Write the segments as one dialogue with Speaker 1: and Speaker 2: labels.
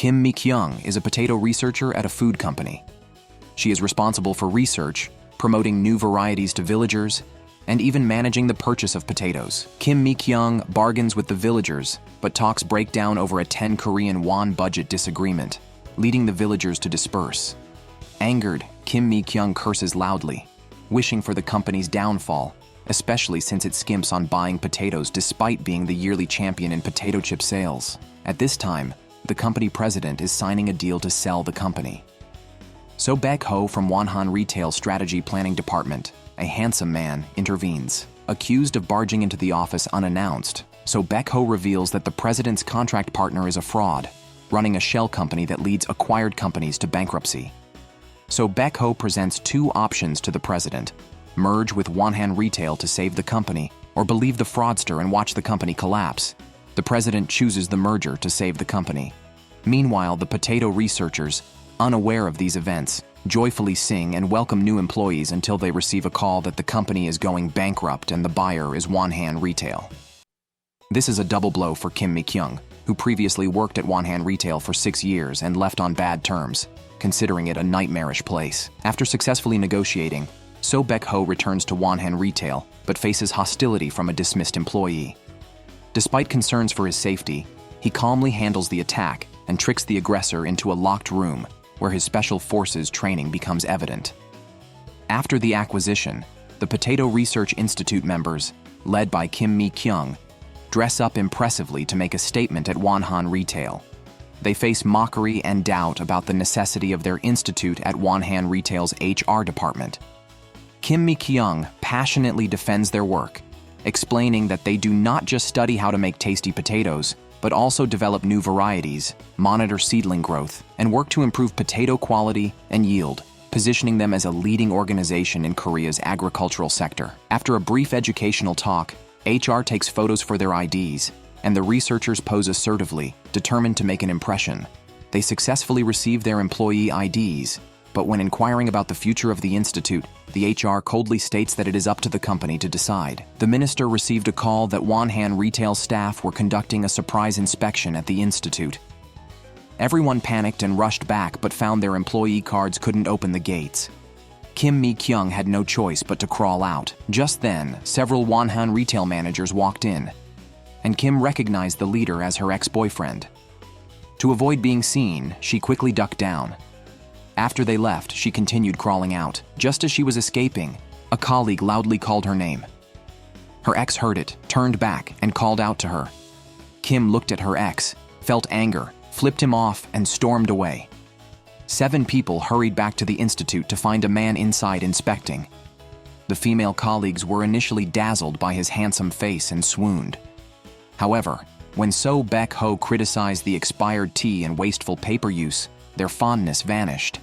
Speaker 1: Kim Mi-kyung is a potato researcher at a food company. She is responsible for research, promoting new varieties to villagers, and even managing the purchase of potatoes. Kim Mi-kyung bargains with the villagers, but talks break down over a 10 Korean won budget disagreement, leading the villagers to disperse. Angered, Kim Mi-kyung curses loudly, wishing for the company's downfall, especially since it skimps on buying potatoes despite being the yearly champion in potato chip sales. At this time, the company president is signing a deal to sell the company. So Baek-ho from Wonhan Retail Strategy Planning Department, a handsome man, intervenes. Accused of barging into the office unannounced, So Baek-ho reveals that the president's contract partner is a fraud, running a shell company that leads acquired companies to bankruptcy. So Baek-ho presents two options to the president: merge with Wonhan Retail to save the company, or believe the fraudster and watch the company collapse. The president chooses the merger to save the company. Meanwhile, the potato researchers, unaware of these events, joyfully sing and welcome new employees until they receive a call that the company is going bankrupt and the buyer is Wonhan Retail. This is a double blow for Kim Mi-kyung, who previously worked at Wonhan Retail for 6 years and left on bad terms, considering it a nightmarish place. After successfully negotiating, So Baek-ho returns to Wonhan Retail, but faces hostility from a dismissed employee. Despite concerns for his safety, he calmly handles the attack and tricks the aggressor into a locked room where his special forces training becomes evident. After the acquisition, the Potato Research Institute members, led by Kim Mi-kyung, dress up impressively to make a statement at Wonhan Retail. They face mockery and doubt about the necessity of their institute at Wonhan Retail's HR department. Kim Mi-kyung passionately defends their work, explaining that they do not just study how to make tasty potatoes, but also develop new varieties, monitor seedling growth, and work to improve potato quality and yield, positioning them as a leading organization in Korea's agricultural sector. After a brief educational talk, HR takes photos for their IDs, and the researchers pose assertively, determined to make an impression. They successfully receive their employee IDs, but when inquiring about the future of the institute, the HR coldly states that it is up to the company to decide. The minister received a call that Wonhan Retail staff were conducting a surprise inspection at the institute. Everyone panicked and rushed back but found their employee cards couldn't open the gates. Kim Mi-kyung had no choice but to crawl out. Just then, several Wonhan Retail managers walked in, and Kim recognized the leader as her ex-boyfriend. To avoid being seen, she quickly ducked down. After they left, she continued crawling out. Just as she was escaping, a colleague loudly called her name. Her ex heard it, turned back, and called out to her. Kim looked at her ex, felt anger, flipped him off, and stormed away. 7 people hurried back to the institute to find a man inside inspecting. The female colleagues were initially dazzled by his handsome face and swooned. However, when So Baek-ho criticized the expired tea and wasteful paper use, their fondness vanished.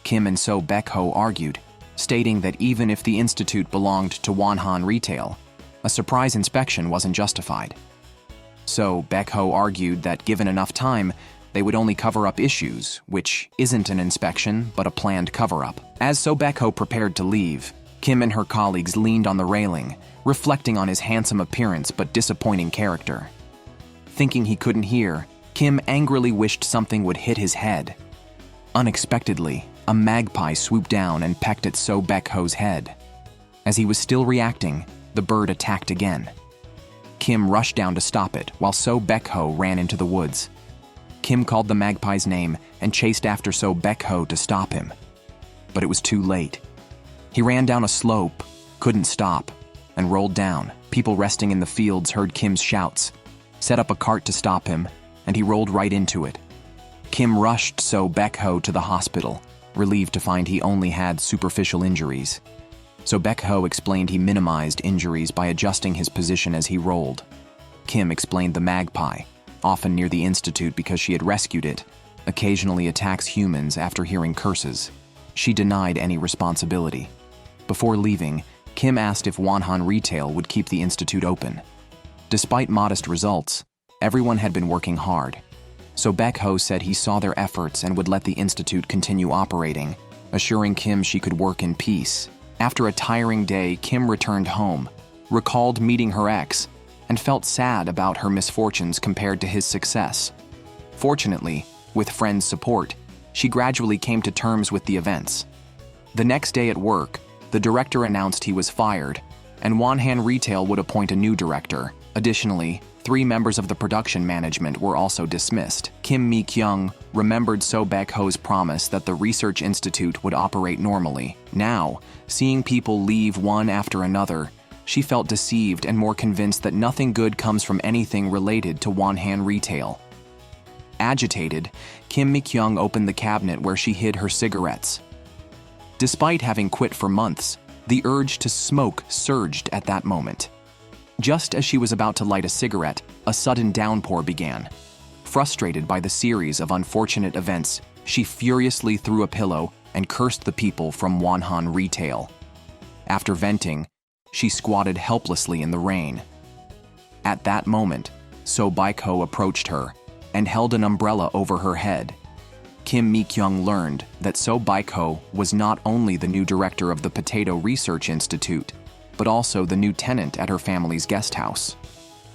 Speaker 1: Kim and So Baek-ho argued, stating that even if the institute belonged to Wonhan Retail, a surprise inspection wasn't justified. So Baek-ho argued that given enough time, they would only cover up issues, which isn't an inspection but a planned cover-up. As So Baek-ho prepared to leave, Kim and her colleagues leaned on the railing, reflecting on his handsome appearance but disappointing character. Thinking he couldn't hear, Kim angrily wished something would hit his head. Unexpectedly, a magpie swooped down and pecked at So Baek-ho's head. As he was still reacting, the bird attacked again. Kim rushed down to stop it, while So Baek-ho ran into the woods. Kim called the magpie's name and chased after So Baek-ho to stop him. But it was too late. He ran down a slope, couldn't stop, and rolled down. People resting in the fields heard Kim's shouts, set up a cart to stop him, and he rolled right into it. Kim rushed So Baek-ho to the hospital, relieved to find he only had superficial injuries. So Baek-ho explained he minimized injuries by adjusting his position as he rolled. Kim explained the magpie, often near the institute because she had rescued it, occasionally attacks humans after hearing curses. She denied any responsibility. Before leaving, Kim asked if Wonhan Retail would keep the institute open. Despite modest results, everyone had been working hard. So Baek-ho said he saw their efforts and would let the institute continue operating, assuring Kim she could work in peace. After a tiring day, Kim returned home, recalled meeting her ex, and felt sad about her misfortunes compared to his success. Fortunately, With friends' support, she gradually came to terms with the events. The next day at work, the director announced he was fired, and Wonhan Retail would appoint a new director. Additionally, 3 members of the production management were also dismissed. Kim Mi-kyung remembered So Baek-ho's promise that the research institute would operate normally. Now, seeing people leave one after another, she felt deceived and more convinced that nothing good comes from anything related to Wonhan Retail. Agitated, Kim Mi-kyung opened the cabinet where she hid her cigarettes. Despite having quit for months, the urge to smoke surged at that moment. Just as she was about to light a cigarette, a sudden downpour began. Frustrated by the series of unfortunate events, she furiously threw a pillow and cursed the people from Wonhan Retail. After venting, she squatted helplessly in the rain. At that moment, So Baek-ho approached her and held an umbrella over her head. Kim Mi-kyung learned that So Baek-ho was not only the new director of the Potato Research Institute, but also the new tenant at her family's guest house.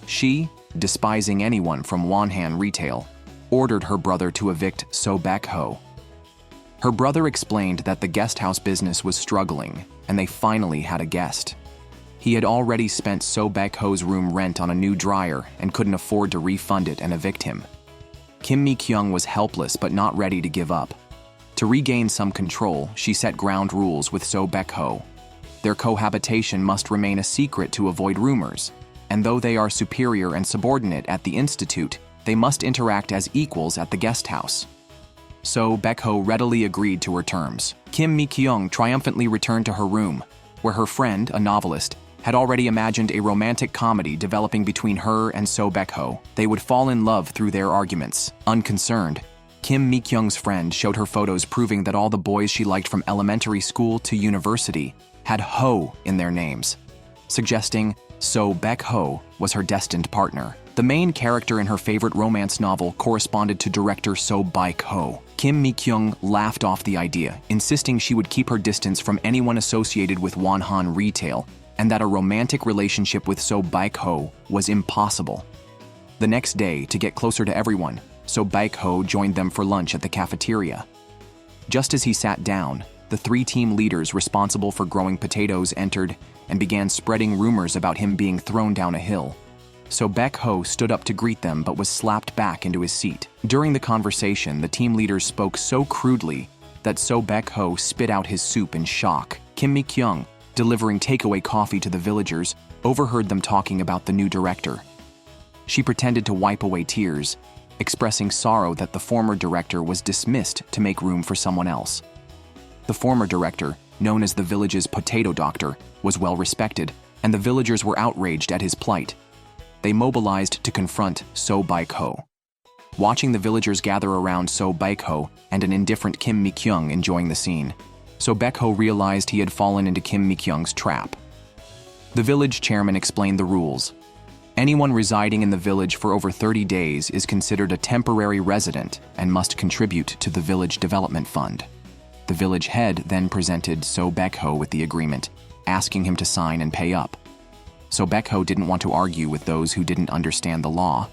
Speaker 1: She, despising anyone from Wonhan Retail, ordered her brother to evict So Baek-ho. Her brother explained that the guest house business was struggling, and they finally had a guest. He had already spent So Baek-ho's room rent on a new dryer and couldn't afford to refund it and evict him. Kim Mi-kyung was helpless but not ready to give up. To regain some control, she set ground rules with So Baek-ho. Their cohabitation must remain a secret to avoid rumors, and though they are superior and subordinate at the institute, they must interact as equals at the guest house. So Baek-ho readily agreed to her terms. Kim Mi-kyung triumphantly returned to her room, where her friend, a novelist, had already imagined a romantic comedy developing between her and So Baek-ho. They would fall in love through their arguments. Unconcerned, Kim Mi-kyung's friend showed her photos proving that all the boys she liked from elementary school to university had Ho in their names, suggesting So Baek-ho was her destined partner. The main character in her favorite romance novel corresponded to director So Baek-ho. Kim Mi-kyung laughed off the idea, insisting she would keep her distance from anyone associated with Wonhan Retail, and that a romantic relationship with So Baek-ho was impossible. The next day, to get closer to everyone, So Baek-ho joined them for lunch at the cafeteria. Just as he sat down, the 3 team leaders responsible for growing potatoes entered and began spreading rumors about him being thrown down a hill. So Baek-ho stood up to greet them but was slapped back into his seat. During the conversation, the team leaders spoke so crudely that So Baek-ho spit out his soup in shock. Kim Mi-kyung, delivering takeaway coffee to the villagers, overheard them talking about the new director. She pretended to wipe away tears, expressing sorrow that the former director was dismissed to make room for someone else. The former director, known as the village's potato doctor, was well respected, and the villagers were outraged at his plight. They mobilized to confront So Baek-ho. Watching the villagers gather around So Baek-ho and an indifferent Kim Mi-kyung enjoying the scene, So Baek-ho realized he had fallen into Kim Mi-kyung's trap. The village chairman explained the rules. Anyone residing in the village for over 30 days is considered a temporary resident and must contribute to the village development fund. The village head then presented So Baek-ho with the agreement, asking him to sign and pay up. So Baek-ho didn't want to argue with those who didn't understand the law.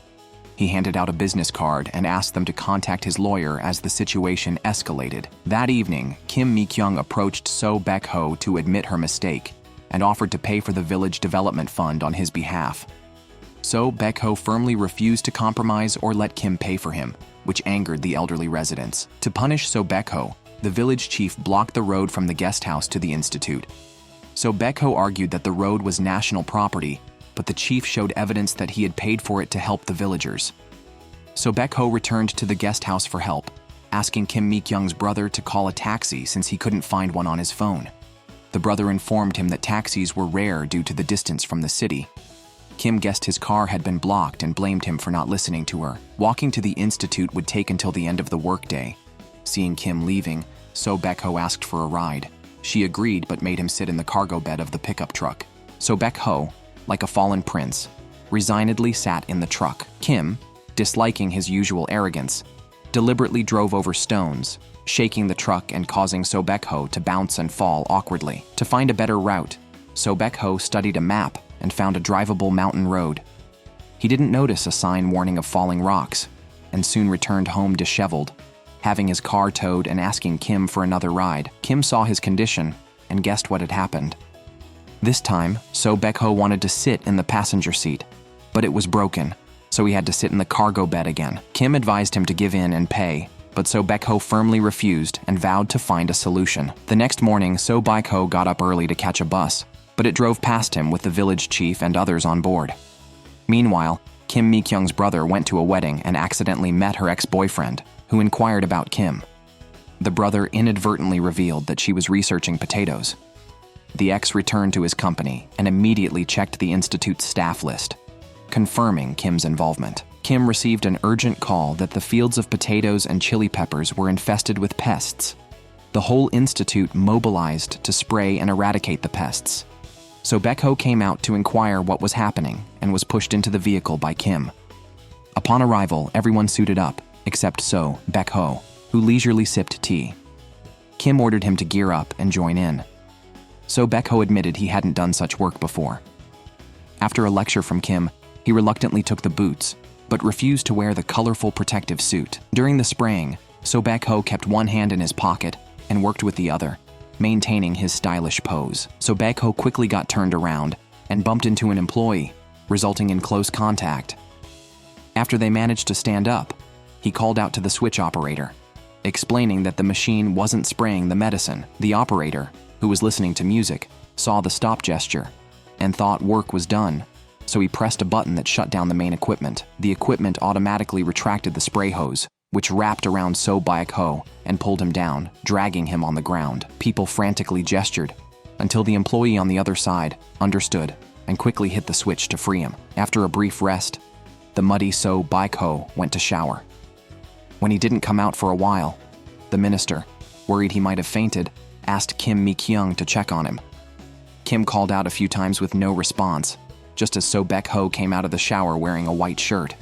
Speaker 1: He handed out a business card and asked them to contact his lawyer as the situation escalated. That evening, Kim Mi-kyung approached So Baek-ho to admit her mistake and offered to pay for the village development fund on his behalf. So Baek-ho firmly refused to compromise or let Kim pay for him, which angered the elderly residents. To punish So Baek-ho, the village chief blocked the road from the guest house to the institute. So Baek-ho argued that the road was national property, but the chief showed evidence that he had paid for it to help the villagers. So Baek-ho returned to the guest house for help, asking Kim Mi-kyung's brother to call a taxi since he couldn't find one on his phone. The brother informed him that taxis were rare due to the distance from the city. Kim guessed his car had been blocked and blamed him for not listening to her. Walking to the institute would take until the end of the workday. Seeing Kim leaving, So Baek-ho asked for a ride. She agreed but made him sit in the cargo bed of the pickup truck. So Baek-ho, like a fallen prince, resignedly sat in the truck. Kim, disliking his usual arrogance, deliberately drove over stones, shaking the truck and causing So Baek-ho to bounce and fall awkwardly. To find a better route, So Baek-ho studied a map and found a drivable mountain road. He didn't notice a sign warning of falling rocks, and soon returned home disheveled, having his car towed and asking Kim for another ride. Kim saw his condition and guessed what had happened. This time, So Baek-ho wanted to sit in the passenger seat, but it was broken, so he had to sit in the cargo bed again. Kim advised him to give in and pay, but So Baek-ho firmly refused and vowed to find a solution. The next morning, So Baek-ho got up early to catch a bus, but it drove past him with the village chief and others on board. Meanwhile, Kim Mi-kyung's brother went to a wedding and accidentally met her ex-boyfriend, who inquired about Kim. The brother inadvertently revealed that she was researching potatoes. The ex returned to his company and immediately checked the institute's staff list, confirming Kim's involvement. Kim received an urgent call that the fields of potatoes and chili peppers were infested with pests. The whole institute mobilized to spray and eradicate the pests. So Baek-ho came out to inquire what was happening and was pushed into the vehicle by Kim. Upon arrival, everyone suited up, except So Baek-ho, who leisurely sipped tea. Kim ordered him to gear up and join in. So Baek-ho admitted he hadn't done such work before. After a lecture from Kim, he reluctantly took the boots, but refused to wear the colorful protective suit. During the spraying, So Baek-ho kept one hand in his pocket and worked with the other, maintaining his stylish pose. So Baek-ho quickly got turned around and bumped into an employee, resulting in close contact. After they managed to stand up, he called out to the switch operator, explaining that the machine wasn't spraying the medicine. The operator, who was listening to music, saw the stop gesture and thought work was done, so he pressed a button that shut down the main equipment. The equipment automatically retracted the spray hose, which wrapped around So Baek-ho and pulled him down, dragging him on the ground. People frantically gestured, until the employee on the other side understood and quickly hit the switch to free him. After a brief rest, the muddy So Baek-ho went to shower. When he didn't come out for a while, the minister, worried he might have fainted, asked Kim Mi-kyung to check on him. Kim called out a few times with no response, just as So Baek-ho came out of the shower wearing a white shirt.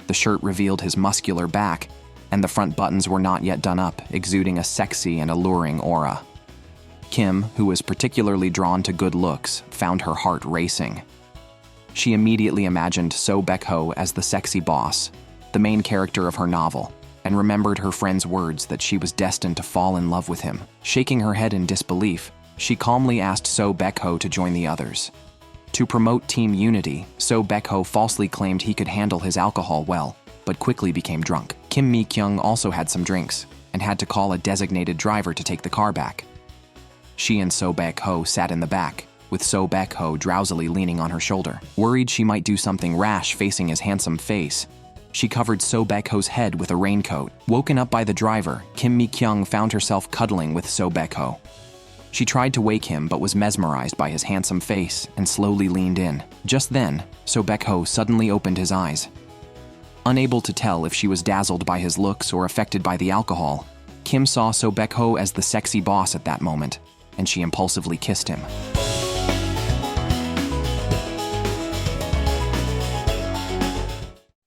Speaker 1: The shirt revealed his muscular back, and the front buttons were not yet done up, exuding a sexy and alluring aura. Kim, who was particularly drawn to good looks, found her heart racing. She immediately imagined So Baek-ho as the sexy boss, the main character of her novel, and remembered her friend's words that she was destined to fall in love with him. Shaking her head in disbelief, she calmly asked So Baek-ho to join the others. To promote team unity, So Baek-ho falsely claimed he could handle his alcohol well, but quickly became drunk. Kim Mi-kyung also had some drinks and had to call a designated driver to take the car back. She and So Baek-ho sat in the back, with So Baek-ho drowsily leaning on her shoulder. Worried she might do something rash facing his handsome face, she covered So Baek-ho's head with a raincoat. Woken up by the driver, Kim Mi-kyung found herself cuddling with So Baek-ho. She tried to wake him but was mesmerized by his handsome face and slowly leaned in. Just then, So Baek-ho suddenly opened his eyes. Unable to tell if she was dazzled by his looks or affected by the alcohol, Kim saw So Baek-ho as the sexy boss at that moment, and she impulsively kissed him.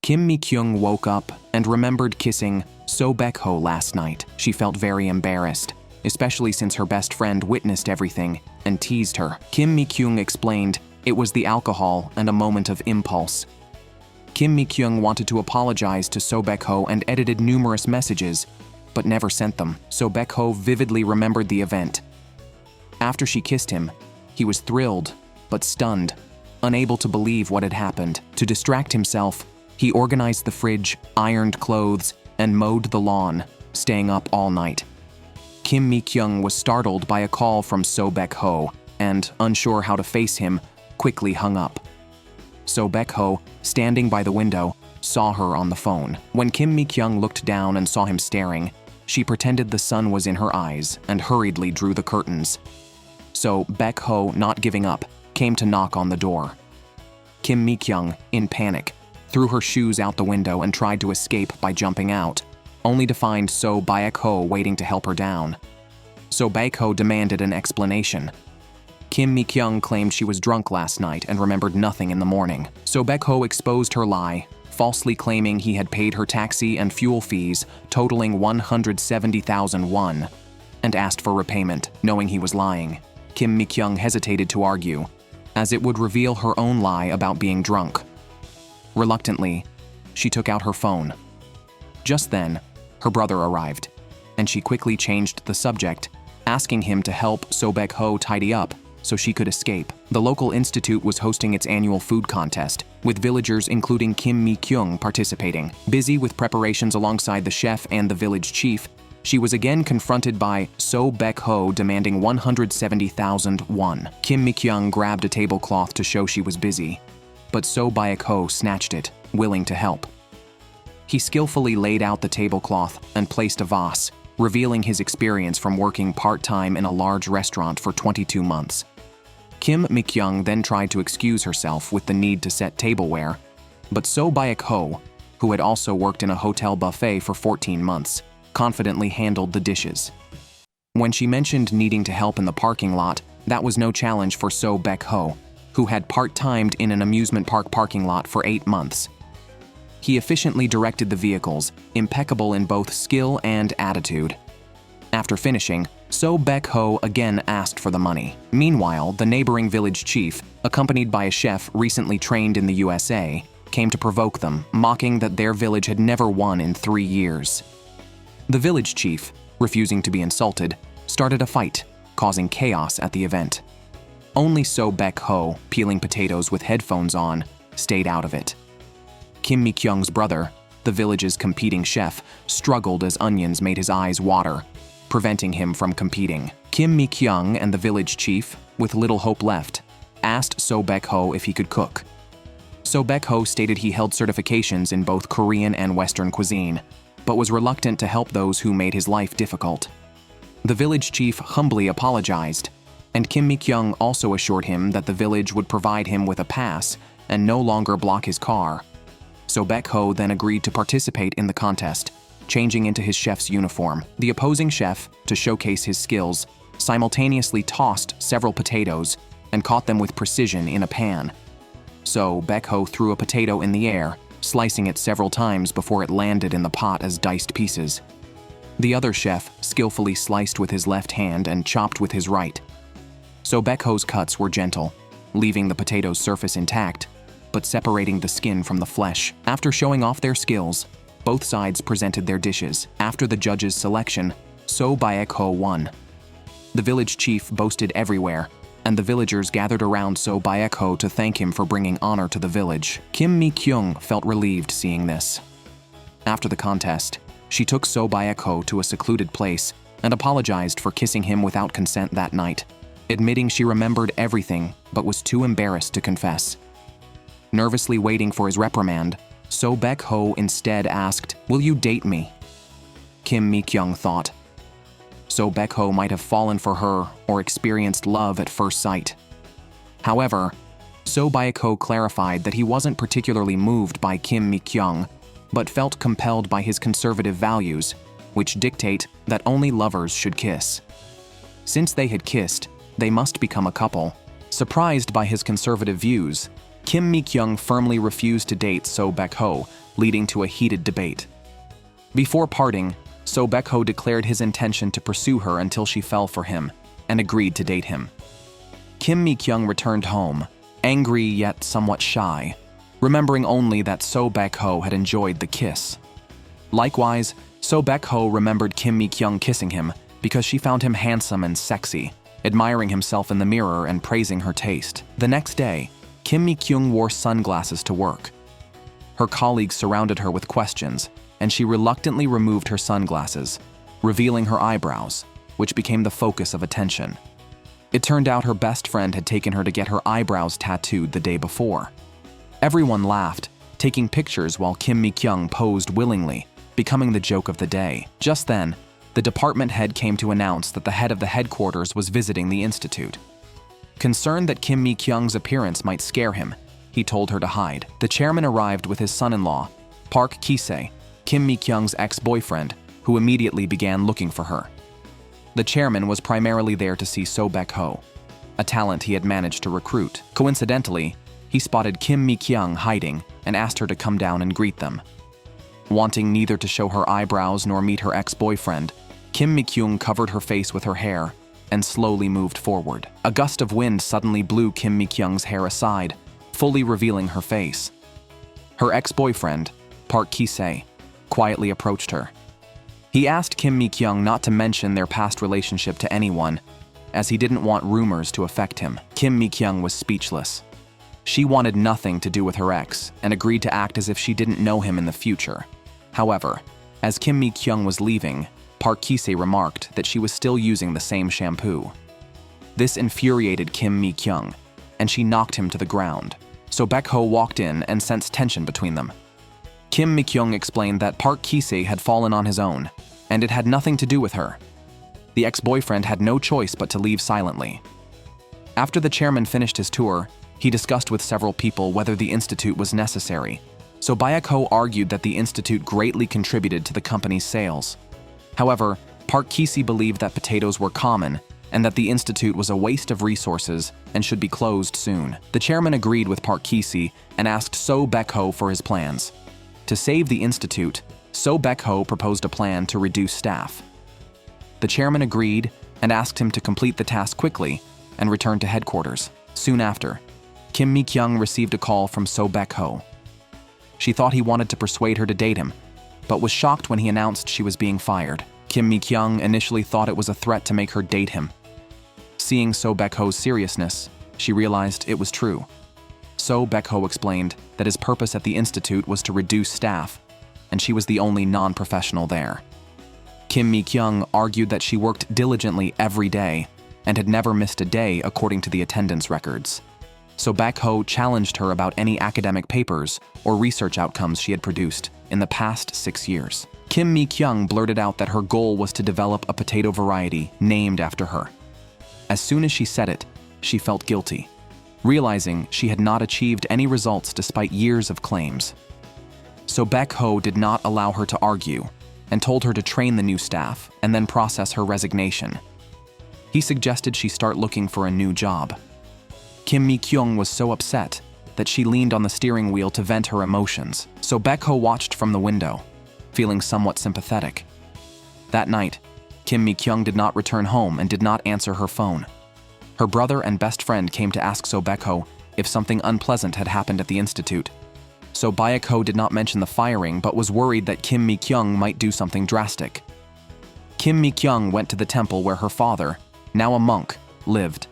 Speaker 1: Kim Mi-kyung woke up and remembered kissing So Baek-ho last night. She felt very embarrassed, especially since her best friend witnessed everything and teased her. Kim Mi-kyung explained it was the alcohol and a moment of impulse. Kim Mi-kyung wanted to apologize to So Baek-ho and edited numerous messages, but never sent them. So Baek-ho vividly remembered the event. After she kissed him, he was thrilled, but stunned, unable to believe what had happened. To distract himself, he organized the fridge, ironed clothes, and mowed the lawn, staying up all night. Kim Mi-kyung was startled by a call from So Baek-ho and, unsure how to face him, quickly hung up. So Baek-ho, standing by the window, saw her on the phone. When Kim Mi-kyung looked down and saw him staring, she pretended the sun was in her eyes and hurriedly drew the curtains. So Baek-ho, not giving up, came to knock on the door. Kim Mi-kyung, in panic, threw her shoes out the window and tried to escape by jumping out, only to find So Baek-ho waiting to help her down. So Baek-ho demanded an explanation. Kim Mi-kyung claimed she was drunk last night and remembered nothing in the morning. So Baek-ho exposed her lie, falsely claiming he had paid her taxi and fuel fees totaling 170,000 won, and asked for repayment, knowing he was lying. Kim Mi-kyung hesitated to argue, as it would reveal her own lie about being drunk. Reluctantly, she took out her phone. Just then, her brother arrived, and she quickly changed the subject, asking him to help So Baek-ho tidy up so she could escape. The local institute was hosting its annual food contest, with villagers including Kim Mi-kyung participating. Busy with preparations alongside the chef and the village chief, she was again confronted by So Baek-ho demanding 170,000 won. Kim Mi-kyung grabbed a tablecloth to show she was busy, but So Baek-ho snatched it, willing to help. He skillfully laid out the tablecloth and placed a vase, revealing his experience from working part-time in a large restaurant for 22 months. Kim Mi-kyung then tried to excuse herself with the need to set tableware, but So Baek-ho, who had also worked in a hotel buffet for 14 months, confidently handled the dishes. When she mentioned needing to help in the parking lot, that was no challenge for So Baek-ho, who had part-timed in an amusement park parking lot for 8 months. He efficiently directed the vehicles, impeccable in both skill and attitude. After finishing, So Baek-ho again asked for the money. Meanwhile, the neighboring village chief, accompanied by a chef recently trained in the USA, came to provoke them, mocking that their village had never won in 3 years. The village chief, refusing to be insulted, started a fight, causing chaos at the event. Only So Baek-ho, peeling potatoes with headphones on, stayed out of it. Kim Mi-kyung's brother, the village's competing chef, struggled as onions made his eyes water, preventing him from competing. Kim Mi-kyung and the village chief, with little hope left, asked So Baek-ho if he could cook. So Baek-ho stated he held certifications in both Korean and Western cuisine, but was reluctant to help those who made his life difficult. The village chief humbly apologized, and Kim Mi-kyung also assured him that the village would provide him with a pass and no longer block his car. So Baek-ho then agreed to participate in the contest, changing into his chef's uniform. The opposing chef, to showcase his skills, simultaneously tossed several potatoes and caught them with precision in a pan. So Baek-ho threw a potato in the air, slicing it several times before it landed in the pot as diced pieces. The other chef skillfully sliced with his left hand and chopped with his right. So Baek-ho's cuts were gentle, leaving the potato's surface intact, but separating the skin from the flesh. After showing off their skills, both sides presented their dishes. After the judges' selection, So Baek-ho won. The village chief boasted everywhere, and the villagers gathered around So Baek-ho to thank him for bringing honor to the village. Kim Mi-kyung felt relieved seeing this. After the contest, she took So Baek-ho to a secluded place and apologized for kissing him without consent that night, admitting she remembered everything but was too embarrassed to confess. Nervously waiting for his reprimand, So Baek-ho instead asked, "Will you date me?" Kim Mi-kyung thought. So Baek-ho might have fallen for her or experienced love at first sight. However, So Baek-ho clarified that he wasn't particularly moved by Kim Mi-kyung, but felt compelled by his conservative values, which dictate that only lovers should kiss. Since they had kissed, they must become a couple. Surprised by his conservative views, Kim Mi-kyung firmly refused to date So Baek-ho, leading to a heated debate. Before parting, So Baek-ho declared his intention to pursue her until she fell for him, and agreed to date him. Kim Mi-kyung returned home, angry yet somewhat shy, remembering only that So Baek-ho had enjoyed the kiss. Likewise, So Baek-ho remembered Kim Mi-kyung kissing him because she found him handsome and sexy, admiring himself in the mirror and praising her taste. The next day, Kim Mi-kyung wore sunglasses to work. Her colleagues surrounded her with questions, and she reluctantly removed her sunglasses, revealing her eyebrows, which became the focus of attention. It turned out her best friend had taken her to get her eyebrows tattooed the day before. Everyone laughed, taking pictures while Kim Mi-kyung posed willingly, becoming the joke of the day. Just then, the department head came to announce that the head of the headquarters was visiting the institute. Concerned that Kim Mi-kyung's appearance might scare him, he told her to hide. The chairman arrived with his son-in-law, Park Ki-se, Kim Mi-kyung's ex-boyfriend, who immediately began looking for her. The chairman was primarily there to see So Baek-ho, a talent he had managed to recruit. Coincidentally, he spotted Kim Mi-kyung hiding and asked her to come down and greet them. Wanting neither to show her eyebrows nor meet her ex-boyfriend, Kim Mi-kyung covered her face with her hair and slowly moved forward. A gust of wind suddenly blew Kim Mi-kyung's hair aside, fully revealing her face. Her ex-boyfriend, Park Ki-se, quietly approached her. He asked Kim Mi-kyung not to mention their past relationship to anyone, as he didn't want rumors to affect him. Kim Mi-kyung was speechless. She wanted nothing to do with her ex and agreed to act as if she didn't know him in the future. However, as Kim Mi-kyung was leaving, Park Ki-se remarked that she was still using the same shampoo. This infuriated Kim Mi-kyung, and she knocked him to the ground. So Baek-ho walked in and sensed tension between them. Kim Mi-kyung explained that Park Ki-se had fallen on his own, and it had nothing to do with her. The ex-boyfriend had no choice but to leave silently. After the chairman finished his tour, he discussed with several people whether the institute was necessary. So Baek-ho argued that the institute greatly contributed to the company's sales. However, Park Ki-se believed that potatoes were common and that the institute was a waste of resources and should be closed soon. The chairman agreed with Park Ki-se and asked So Baek-ho for his plans. To save the institute, So Baek-ho proposed a plan to reduce staff. The chairman agreed and asked him to complete the task quickly and return to headquarters. Soon after, Kim Mi-kyung received a call from So Baek-ho. She thought he wanted to persuade her to date him, but was shocked when he announced she was being fired. Kim Mi-kyung initially thought it was a threat to make her date him. Seeing So Baek-ho's seriousness, she realized it was true. So Baek-ho explained that his purpose at the institute was to reduce staff, and she was the only non-professional there. Kim Mi-kyung argued that she worked diligently every day and had never missed a day according to the attendance records. So Baek-ho challenged her about any academic papers or research outcomes she had produced in the past 6 years. Kim Mi-kyung blurted out that her goal was to develop a potato variety named after her. As soon as she said it, she felt guilty, realizing she had not achieved any results despite years of claims. So Baek-ho did not allow her to argue and told her to train the new staff and then process her resignation. He suggested she start looking for a new job. Kim Mi-kyung was so upset that she leaned on the steering wheel to vent her emotions. So Baek-ho watched from the window, feeling somewhat sympathetic. That night, Kim Mi-kyung did not return home and did not answer her phone. Her brother and best friend came to ask So Baek-ho if something unpleasant had happened at the institute. So Baek-ho did not mention the firing but was worried that Kim Mi-kyung might do something drastic. Kim Mi-kyung went to the temple where her father, now a monk, lived.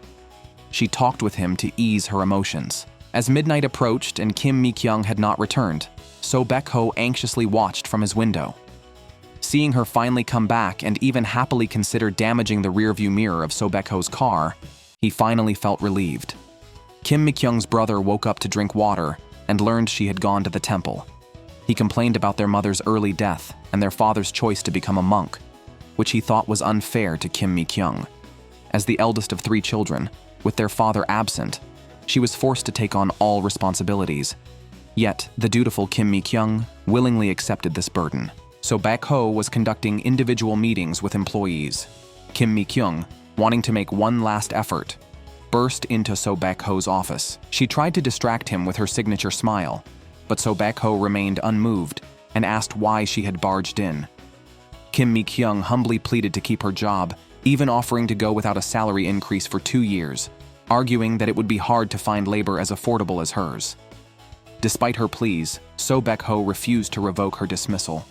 Speaker 1: She talked with him to ease her emotions. As midnight approached and Kim Mi-kyung had not returned, So Baek-ho anxiously watched from his window. Seeing her finally come back and even happily consider damaging the rearview mirror of So Baek-ho's car, he finally felt relieved. Kim Mi-kyung's brother woke up to drink water and learned she had gone to the temple. He complained about their mother's early death and their father's choice to become a monk, which he thought was unfair to Kim Mi-kyung. As the eldest of 3 children, with their father absent, she was forced to take on all responsibilities. Yet, the dutiful Kim Mi-kyung willingly accepted this burden. So Baek-ho was conducting individual meetings with employees. Kim Mi-kyung, wanting to make one last effort, burst into So Baek-ho's office. She tried to distract him with her signature smile, but So Baek-ho remained unmoved and asked why she had barged in. Kim Mi-kyung humbly pleaded to keep her job, even offering to go without a salary increase for 2 years, arguing that it would be hard to find labor as affordable as hers. Despite her pleas, So Baek-ho refused to revoke her dismissal.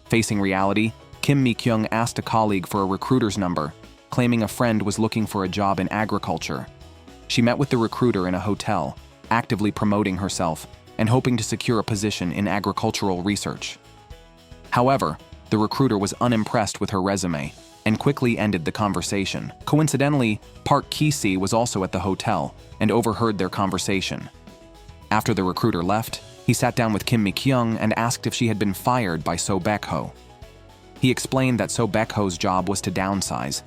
Speaker 1: Facing reality, Kim Mi-kyung asked a colleague for a recruiter's number, claiming a friend was looking for a job in agriculture. She met with the recruiter in a hotel, actively promoting herself and hoping to secure a position in agricultural research. However, the recruiter was unimpressed with her resume and quickly ended the conversation. Coincidentally, Park Ki-se was also at the hotel and overheard their conversation. After the recruiter left, he sat down with Kim Mi-kyung and asked if she had been fired by So Baek-ho. He explained that So Baek-ho's job was to downsize,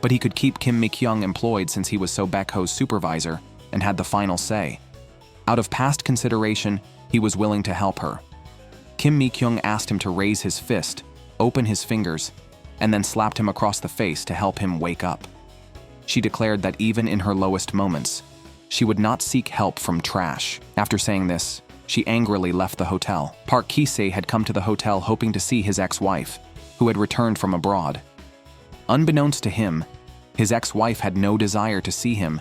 Speaker 1: but he could keep Kim Mi-kyung employed since he was So Baek-ho's supervisor and had the final say. Out of past consideration, he was willing to help her. Kim Mi-kyung asked him to raise his fist, open his fingers, and then slapped him across the face to help him wake up. She declared that even in her lowest moments, she would not seek help from trash. After saying this, she angrily left the hotel. Park Ki-se had come to the hotel hoping to see his ex-wife, who had returned from abroad. Unbeknownst to him, his ex-wife had no desire to see him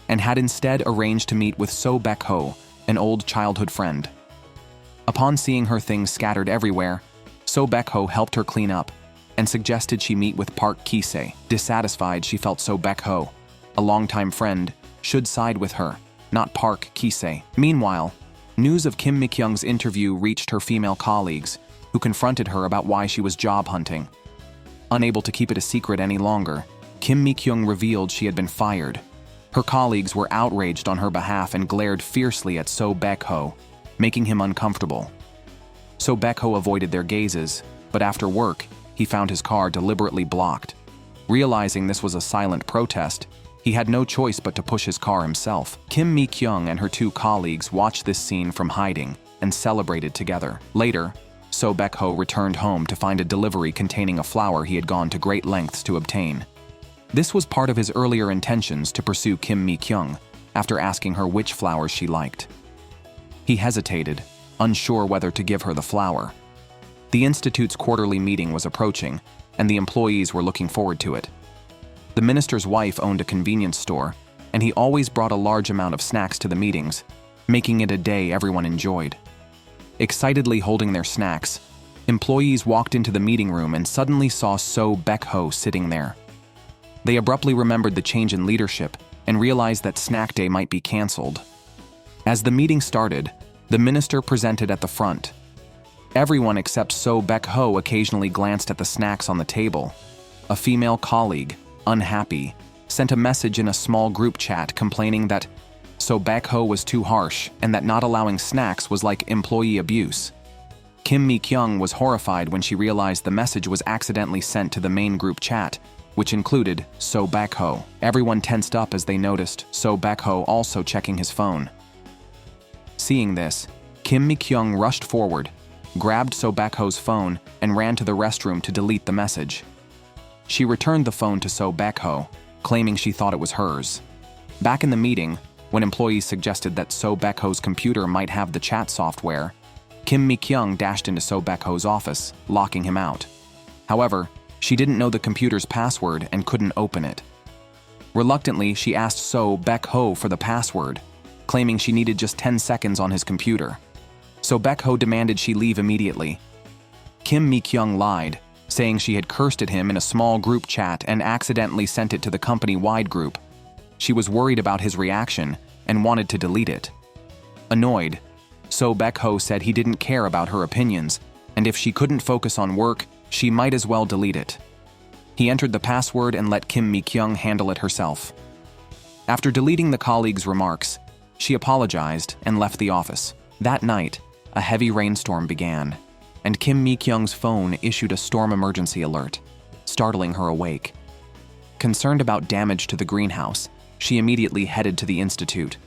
Speaker 1: and had instead arranged to meet with So Baek-ho, an old childhood friend. Upon seeing her things scattered everywhere, So Baek-ho helped her clean up and suggested she meet with Park Ki-se. Dissatisfied, she felt So Baek-ho, a longtime friend, should side with her, not Park Ki-se. Meanwhile, news of Kim Mi-kyung's interview reached her female colleagues, who confronted her about why she was job hunting. Unable to keep it a secret any longer, Kim Mi-kyung revealed she had been fired. Her colleagues were outraged on her behalf and glared fiercely at So Baek-ho, making him uncomfortable. So Baek-ho avoided their gazes, but after work, he found his car deliberately blocked. Realizing this was a silent protest, he had no choice but to push his car himself. Kim Mi-kyung and her two colleagues watched this scene from hiding and celebrated together. Later, So Baek-ho returned home to find a delivery containing a flower he had gone to great lengths to obtain. This was part of his earlier intentions to pursue Kim Mi-kyung after asking her which flowers she liked. He hesitated, unsure whether to give her the flower. The institute's quarterly meeting was approaching, and the employees were looking forward to it. The minister's wife owned a convenience store, and he always brought a large amount of snacks to the meetings, making it a day everyone enjoyed. Excitedly holding their snacks, employees walked into the meeting room and suddenly saw So Baek-ho sitting there. They abruptly remembered the change in leadership and realized that snack day might be canceled. As the meeting started, the minister presented at the front. Everyone except So Baek-ho occasionally glanced at the snacks on the table. A female colleague, unhappy, sent a message in a small group chat complaining that So Baek-ho was too harsh and that not allowing snacks was like employee abuse. Kim Mi-kyung was horrified when she realized the message was accidentally sent to the main group chat, which included So Baek-ho. Everyone tensed up as they noticed So Baek-ho also checking his phone. Seeing this, Kim Mi-kyung rushed forward, grabbed So Baek-ho's phone, and ran to the restroom to delete the message. She returned the phone to So Baek-ho, claiming she thought it was hers. Back in the meeting, when employees suggested that So Baek-ho's computer might have the chat software, Kim Mi-kyung dashed into So Baek-ho's office, locking him out. However, she didn't know the computer's password and couldn't open it. Reluctantly, she asked So Baek-ho for the password, claiming she needed just 10 seconds on his computer. So Baek-ho demanded she leave immediately. Kim Mi-kyung lied, saying she had cursed at him in a small group chat and accidentally sent it to the company-wide group. She was worried about his reaction and wanted to delete it. Annoyed, So Baek-ho said he didn't care about her opinions, and if she couldn't focus on work, she might as well delete it. He entered the password and let Kim Mi-kyung handle it herself. After deleting the colleague's remarks, she apologized and left the office. That night, a heavy rainstorm began, and Kim Mi-kyung's phone issued a storm emergency alert, startling her awake. Concerned about damage to the greenhouse, she immediately headed to the institute.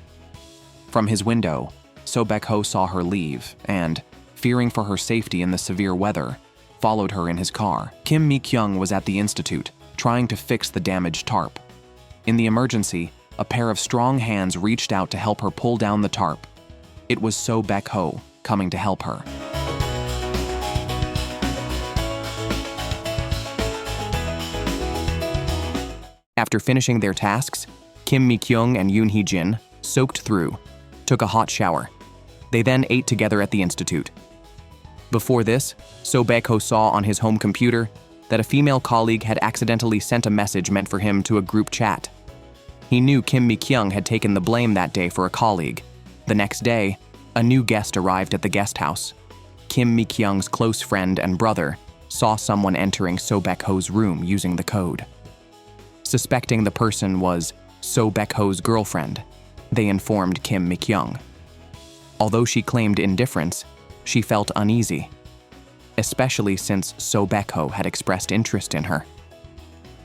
Speaker 1: From his window, So Baek-ho saw her leave and, fearing for her safety in the severe weather, followed her in his car. Kim Mi-kyung was at the institute, trying to fix the damaged tarp. In the emergency, a pair of strong hands reached out to help her pull down the tarp. It was So Baek-ho coming to help her. After finishing their tasks, Kim Mi-kyung and Yoon Hee-jin, soaked through, took a hot shower. They then ate together at the institute. Before this, So Baek-ho saw on his home computer that a female colleague had accidentally sent a message meant for him to a group chat. He knew Kim Mi-kyung had taken the blame that day for a colleague. The next day, a new guest arrived at the guest house. Kim Mi-kyung's close friend and brother saw someone entering So Baek-ho's room using the code. Suspecting the person was So Baek-ho's girlfriend, they informed Kim Mi-kyung. Although she claimed indifference, she felt uneasy, especially since So Baek-ho had expressed interest in her.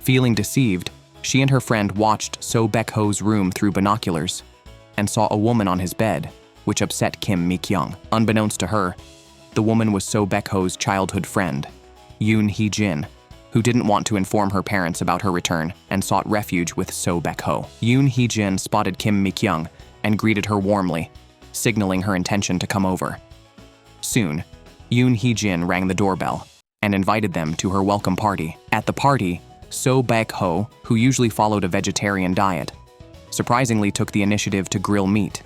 Speaker 1: Feeling deceived, she and her friend watched So Baek-ho's room through binoculars and saw a woman on his bed, which upset Kim Mi-kyung. Unbeknownst to her, the woman was So Baek-ho's childhood friend, Yoon Hee-jin, who didn't want to inform her parents about her return and sought refuge with So Baek-ho. Yoon Hee-jin spotted Kim Mi-kyung and greeted her warmly, signaling her intention to come over. Soon, Yoon Hee-jin rang the doorbell and invited them to her welcome party. At the party, So Baek-ho, who usually followed a vegetarian diet, surprisingly took the initiative to grill meat.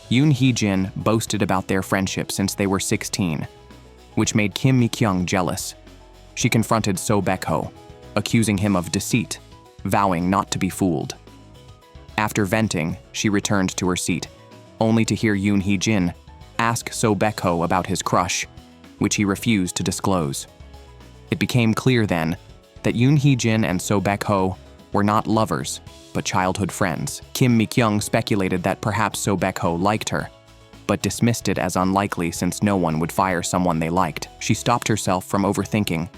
Speaker 1: Yoon Hee-jin boasted about their friendship since they were 16. which made Kim Mi-kyung jealous. She confronted So Baek-ho, accusing him of deceit, vowing not to be fooled. After venting, she returned to her seat, only to hear Yoon Hee-jin ask So Baek-ho about his crush, which he refused to disclose. It became clear then that Yoon Hee-jin and So Baek-ho were not lovers, but childhood friends. Kim Mi-kyung speculated that perhaps So Baek-ho liked her, but dismissed it as unlikely since no one would fire someone they liked. She stopped herself from overthinking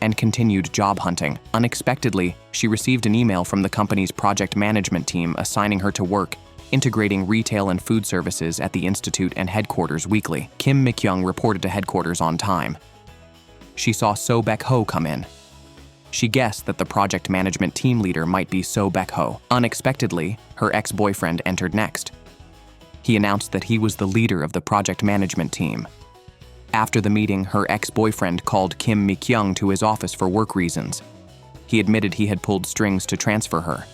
Speaker 1: and continued job hunting. Unexpectedly, she received an email from the company's project management team assigning her to work integrating retail and food services at the institute and headquarters weekly. Kim Mi-kyung reported to headquarters on time. She saw So Baek-ho come in. She guessed that the project management team leader might be So Baek-ho. Unexpectedly, her ex-boyfriend entered next. He announced that he was the leader of the project management team. After the meeting, her ex-boyfriend called Kim Mi-kyung to his office for work reasons. He admitted he had pulled strings to transfer her.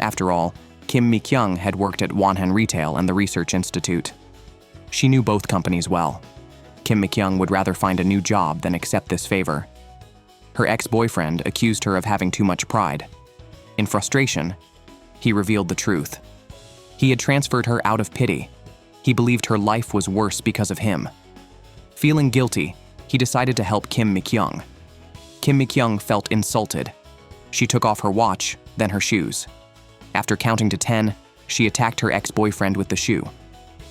Speaker 1: After all, Kim Mi-kyung had worked at Wonhan Retail and the Research Institute. She knew both companies well. Kim Mi-kyung would rather find a new job than accept this favor. Her ex-boyfriend accused her of having too much pride. In frustration, he revealed the truth. He had transferred her out of pity. He believed her life was worse because of him. Feeling guilty, he decided to help Kim Mi-kyung. Kim Mi-kyung felt insulted. She took off her watch, then her shoes. After counting to 10, she attacked her ex-boyfriend with the shoe.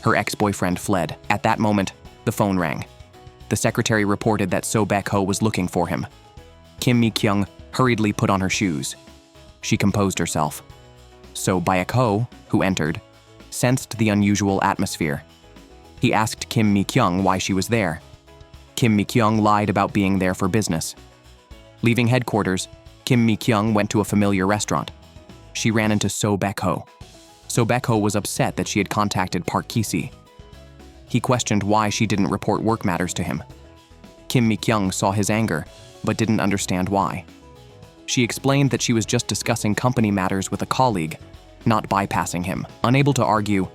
Speaker 1: Her ex-boyfriend fled. At that moment, the phone rang. The secretary reported that So Baek-ho was looking for him. Kim Mi-kyung hurriedly put on her shoes. She composed herself. So Baek-ho, who entered, sensed the unusual atmosphere. He asked Kim Mi-kyung why she was there. Kim Mi-kyung lied about being there for business. Leaving headquarters, Kim Mi-kyung went to a familiar restaurant. She ran into So Baek-ho. So Baek-ho was upset that she had contacted Park Ki-si. He questioned why she didn't report work matters to him. Kim Mi-kyung saw his anger, but didn't understand why. She explained that she was just discussing company matters with a colleague, not bypassing him. Unable to argue,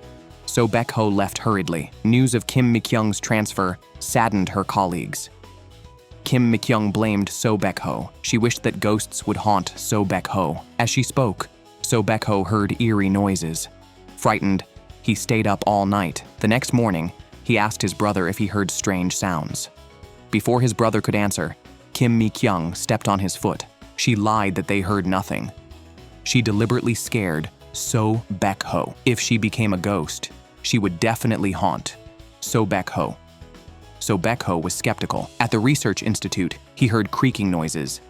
Speaker 1: So Baek-ho left hurriedly. News of Kim Mi-kyung's transfer saddened her colleagues. Kim Mi-kyung blamed So Baek-ho. She wished that ghosts would haunt So Baek-ho. As she spoke, So Baek-ho heard eerie noises. Frightened, he stayed up all night. The next morning, he asked his brother if he heard strange sounds. Before his brother could answer, Kim Mi-kyung stepped on his foot. She lied that they heard nothing. She deliberately scared So Baek-ho. If she became a ghost, she would definitely haunt So Baek-ho. So Baek-ho was skeptical. At the Research Institute, he heard creaking noises.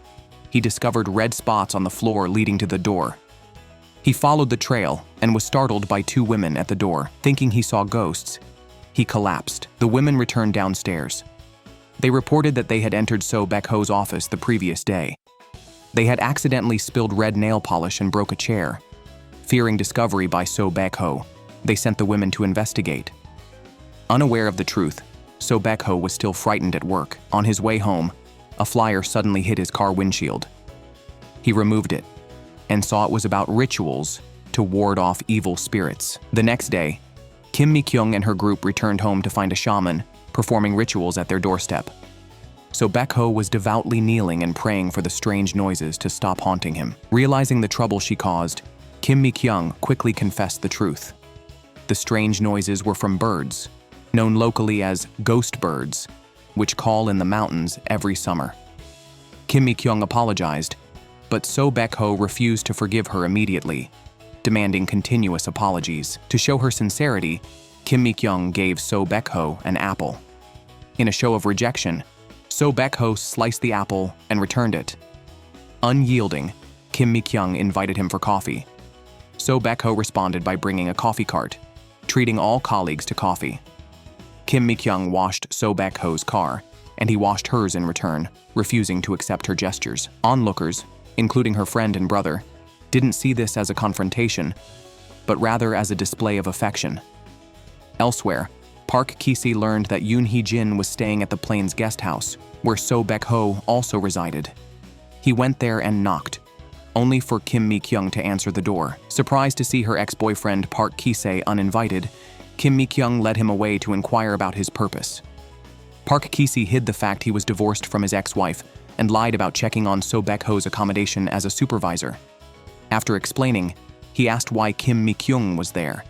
Speaker 1: He discovered red spots on the floor leading to the door. He followed the trail and was startled by two women at the door. Thinking he saw ghosts, he collapsed. The women returned downstairs. They reported that they had entered So Baek-ho's office the previous day. They had accidentally spilled red nail polish and broke a chair. Fearing discovery by So Baek-ho, they sent the women to investigate. Unaware of the truth, So Baek-ho was still frightened at work. On his way home, a flyer suddenly hit his car windshield. He removed it and saw it was about rituals to ward off evil spirits. The next day, Kim Mi-kyung and her group returned home to find a shaman performing rituals at their doorstep. So Baek-ho was devoutly kneeling and praying for the strange noises to stop haunting him. Realizing the trouble she caused, Kim Mi-kyung quickly confessed the truth. The strange noises were from birds, known locally as ghost birds, which call in the mountains every summer. Kim Mi-kyung apologized, but So Baek-ho refused to forgive her immediately, demanding continuous apologies. To show her sincerity, Kim Mi-kyung gave So Baek-ho an apple. In a show of rejection, So Baek-ho sliced the apple and returned it. Unyielding, Kim Mi-kyung invited him for coffee. So Baek-ho responded by bringing a coffee cart, treating all colleagues to coffee. Kim Mi-kyung washed So Baek-ho's car, and he washed hers in return, refusing to accept her gestures. Onlookers, including her friend and brother, didn't see this as a confrontation, but rather as a display of affection. Elsewhere, Park Ki-si learned that Yoon Hee-jin was staying at the Plains guest house, where So Baek-ho also resided. He went there and knocked, only for Kim Mi-kyung to answer the door. Surprised to see her ex-boyfriend Park Ki-se uninvited, Kim Mi-kyung led him away to inquire about his purpose. Park Ki-si hid the fact he was divorced from his ex-wife and lied about checking on So Baek-ho's accommodation as a supervisor. After explaining, he asked why Kim Mi-kyung was there.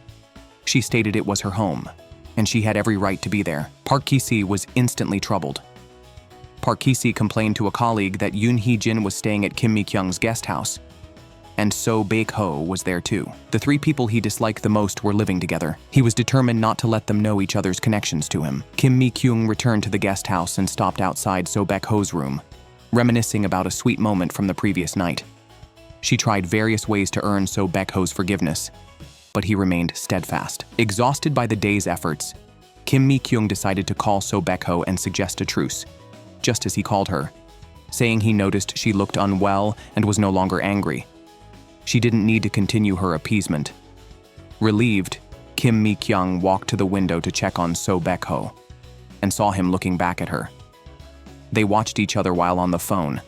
Speaker 1: She stated it was her home, and she had every right to be there. Park Ki-si was instantly troubled. Park Ki-si complained to a colleague that Yoon Hee-jin was staying at Kim Mi-kyung's guest house, and So Baek-ho was there too. The three people he disliked the most were living together. He was determined not to let them know each other's connections to him. Kim Mi-kyung returned to the guest house and stopped outside So Baek-ho's room, reminiscing about a sweet moment from the previous night. She tried various ways to earn So Baek-ho's forgiveness, but he remained steadfast. Exhausted by the day's efforts, Kim Mi-kyung decided to call So Baek-ho and suggest a truce, just as he called her, saying he noticed she looked unwell and was no longer angry. She didn't need to continue her appeasement. Relieved, Kim Mi-kyung walked to the window to check on So Baek-ho and saw him looking back at her. They watched each other while on the phone,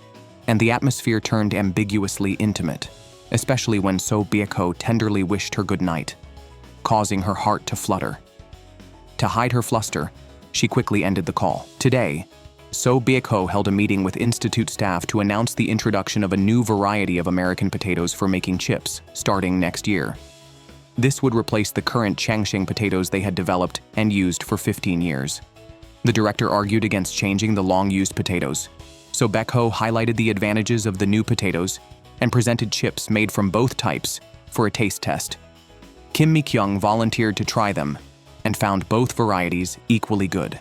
Speaker 1: and the atmosphere turned ambiguously intimate, especially when So Baek-ho tenderly wished her good night, causing her heart to flutter. To hide her fluster, she quickly ended the call. Today, So Baek-ho held a meeting with institute staff to announce the introduction of a new variety of American potatoes for making chips, starting next year. This would replace the current Changsheng potatoes they had developed and used for 15 years. The director argued against changing the long-used potatoes. So Baek-ho highlighted the advantages of the new potatoes and presented chips made from both types for a taste test. Kim Mi-kyung volunteered to try them and found both varieties equally good.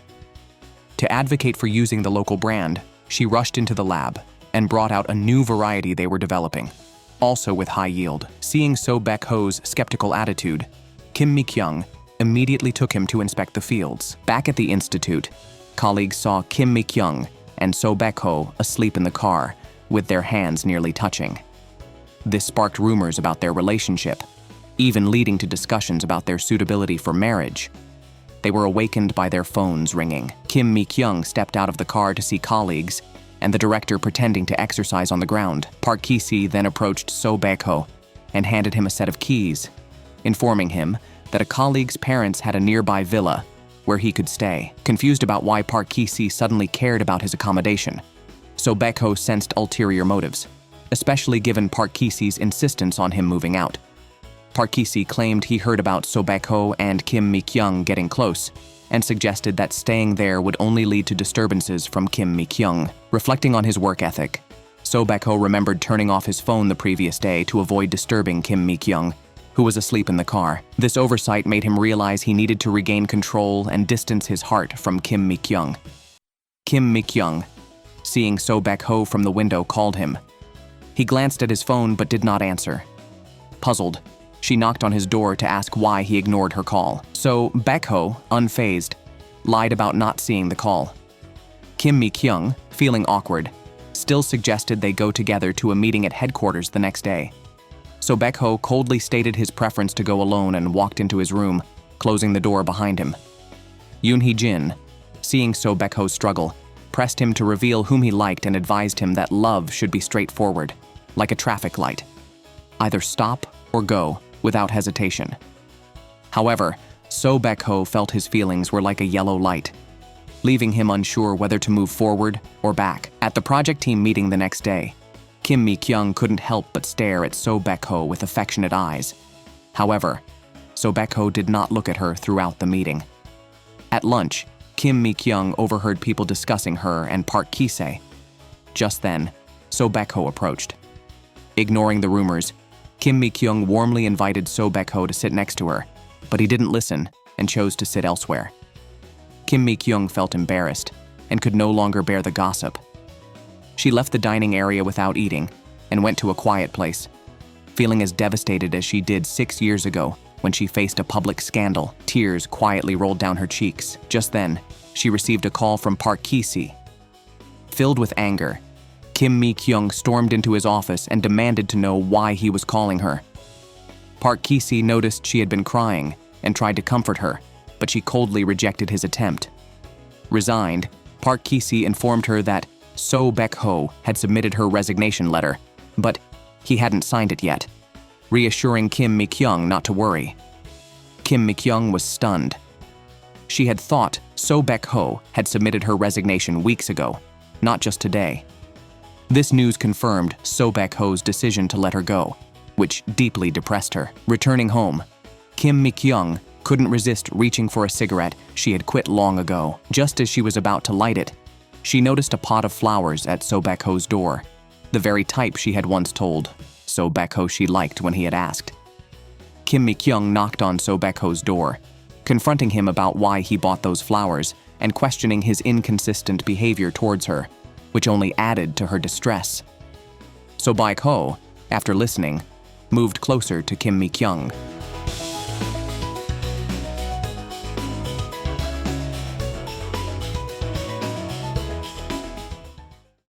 Speaker 1: To advocate for using the local brand, she rushed into the lab and brought out a new variety they were developing, also with high yield. Seeing So Baek-ho's skeptical attitude, Kim Mi-kyung immediately took him to inspect the fields. Back at the institute, colleagues saw Kim Mi-kyung and So Baek-ho asleep in the car, with their hands nearly touching. This sparked rumors about their relationship, even leading to discussions about their suitability for marriage. They were awakened by their phones ringing. Kim Mi-kyung stepped out of the car to see colleagues and the director pretending to exercise on the ground. Park Ki-si then approached So Baek-ho and handed him a set of keys, informing him that a colleague's parents had a nearby villa where he could stay. Confused about why Park Ki-si suddenly cared about his accommodation, So Baek-ho sensed ulterior motives, especially given Park Ki-si's insistence on him moving out. Park Ki-si claimed he heard about So Baek-ho and Kim Mi-kyung getting close and suggested that staying there would only lead to disturbances from Kim Mi-kyung. Reflecting on his work ethic, So Baek-ho remembered turning off his phone the previous day to avoid disturbing Kim Mi-kyung, who was asleep in the car. This oversight made him realize he needed to regain control and distance his heart from Kim Mi-kyung. Kim Mi-kyung, seeing So Baek-ho from the window, called him. He glanced at his phone but did not answer. Puzzled, she knocked on his door to ask why he ignored her call. So Baek-ho, unfazed, lied about not seeing the call. Kim Mi-kyung, feeling awkward, still suggested they go together to a meeting at headquarters the next day. So Baek-ho coldly stated his preference to go alone and walked into his room, closing the door behind him. Yoon Hee-jin, seeing So Baek-ho's struggle, pressed him to reveal whom he liked and advised him that love should be straightforward, like a traffic light. Either stop or go, without hesitation. However, So Baek-ho felt his feelings were like a yellow light, leaving him unsure whether to move forward or back. At the project team meeting the next day, Kim Mi-kyung couldn't help but stare at So Baek-ho with affectionate eyes. However, So Baek-ho did not look at her throughout the meeting. At lunch, Kim Mi-kyung overheard people discussing her and Park Ki-se. Just then, So Baek-ho approached. Ignoring the rumors, Kim Mi-kyung warmly invited So Baek-ho to sit next to her, but he didn't listen and chose to sit elsewhere. Kim Mi-kyung felt embarrassed and could no longer bear the gossip. She left the dining area without eating and went to a quiet place, feeling as devastated as she did 6 years ago when she faced a public scandal. Tears quietly rolled down her cheeks. Just then, she received a call from Park Ki-se. Filled with anger, Kim Mi-kyung stormed into his office and demanded to know why he was calling her. Park Ki-se noticed she had been crying and tried to comfort her, but she coldly rejected his attempt. Resigned, Park Ki-se informed her that So Baek-ho had submitted her resignation letter, but he hadn't signed it yet, reassuring Kim Mi-kyung not to worry. Kim Mi-kyung was stunned. She had thought So Baek-ho had submitted her resignation weeks ago, not just today. This news confirmed So Baek-ho's decision to let her go, which deeply depressed her. Returning home, Kim Mi-kyung couldn't resist reaching for a cigarette she had quit long ago. Just as she was about to light it, she noticed a pot of flowers at So Baek-ho's door, the very type she had once told So Baek-ho she liked when he had asked. Kim Mi-kyung knocked on So Baek-ho's door, confronting him about why he bought those flowers and questioning his inconsistent behavior towards her, which only added to her distress. So Baek-ho, after listening, moved closer to Kim Mi-kyung.